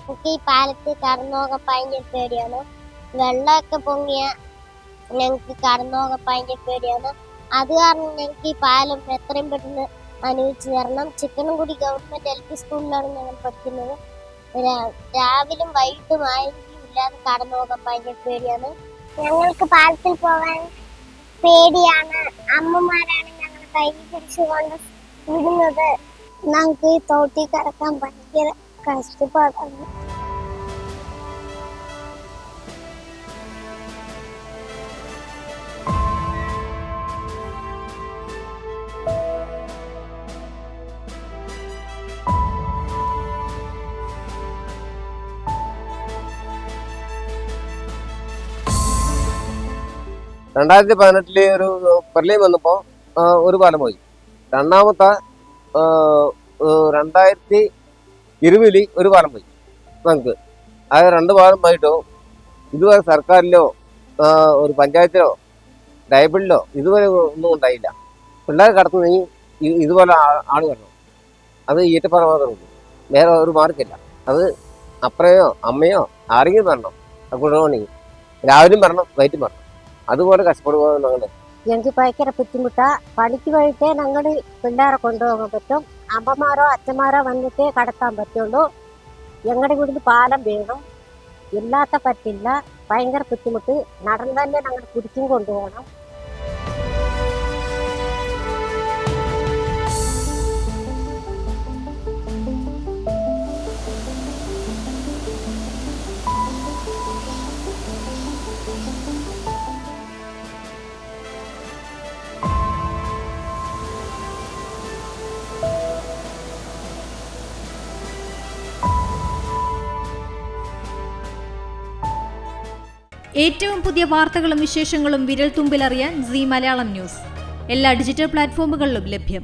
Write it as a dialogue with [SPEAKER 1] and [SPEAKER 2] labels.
[SPEAKER 1] എനിക്ക് ഈ പാലത്തിൽ കടന്നു പോകാൻ ഭയങ്കര പേടിയാണ്. വെള്ളമൊക്കെ പൊങ്ങിയ ഞങ്ങൾക്ക് കടന്നു പോകാൻ ഭയങ്കര പേടിയാണ്. അത് കാരണം ഞങ്ങൾക്ക് ഈ പാലം എത്രയും പെട്ടെന്ന് അനുവദിച്ചു തരണം. ചിക്കനംകുടി ഗവൺമെന്റ് LP സ്കൂളിലാണ് ഞങ്ങൾ പഠിക്കുന്നത്. രാവിലും വൈകിട്ടും ആരെങ്കിലും ഇല്ലാതെ കടന്നു പോകാൻ ഭയങ്കര പേടിയാണ്. ഞങ്ങൾക്ക് പാലത്തിൽ പോകാൻ പേടിയാണ്. അമ്മമാരാണ് ഞങ്ങൾ കൈ പിടിച്ചുകൊണ്ട് വിടുന്നത്. ഞങ്ങൾക്ക് ഈ തോട്ടിൽ കിടക്കാൻ ഭയങ്കര കഷ്ടപ്പാടാണ്.
[SPEAKER 2] രണ്ടായിരത്തി 2018 ഒരു പ്രളയം വന്നപ്പോ ഒരു പാലം പോയി. രണ്ടാമത്തെ 2020 ഒരു പാലം പോയി നമുക്ക്. അത് 2 പാലം പോയിട്ടോ ഇതുവരെ സർക്കാരിലോ ഒരു പഞ്ചായത്തിലോ ലൈബ്രറിയിലോ ഇതുവരെ ഒന്നും ഉണ്ടായില്ല. പിള്ളേർ കടത്തുന്നെങ്കിൽ ഇതുപോലെ ആള് വരണം. അത് ഈറ്റപ്പാറ മാത്രമേ ഉള്ളൂ, വേറെ ഒരു മാർക്കില്ല. അത് അപ്പറയോ അമ്മയോ ആരെങ്കിലും വരണം. കുഴപ്പമാണെങ്കിൽ രാവിലെയും വരണം, വൈകിട്ടും വരണം. അതുപോലെ കഷ്ടപ്പെടുക
[SPEAKER 3] ഞങ്ങൾക്ക് ഭയങ്കര ബുദ്ധിമുട്ടാ. പണിക്ക് പോയിട്ടേ ഞങ്ങൾ പിള്ളേരെ കൊണ്ടുപോകാൻ പറ്റും. അമ്മമാരോ അച്ഛന്മാരോ വന്നിട്ടേ കടത്താൻ പറ്റുള്ളൂ. ഞങ്ങളുടെ വീട്ടിൽ പാലം വേണം, ഇല്ലാത്ത പറ്റില്ല. ഭയങ്കര ബുദ്ധിമുട്ട്. നടന്ന് തന്നെ ഞങ്ങൾ കുടിക്കും കൊണ്ടുപോകണം.
[SPEAKER 4] ഏറ്റവും പുതിയ വാർത്തകളും വിശേഷങ്ങളും വിരൽത്തുമ്പിലറിയാൻ സീ മലയാളം ന്യൂസ് എല്ലാ ഡിജിറ്റൽ പ്ലാറ്റ്ഫോമുകളിലും ലഭ്യം.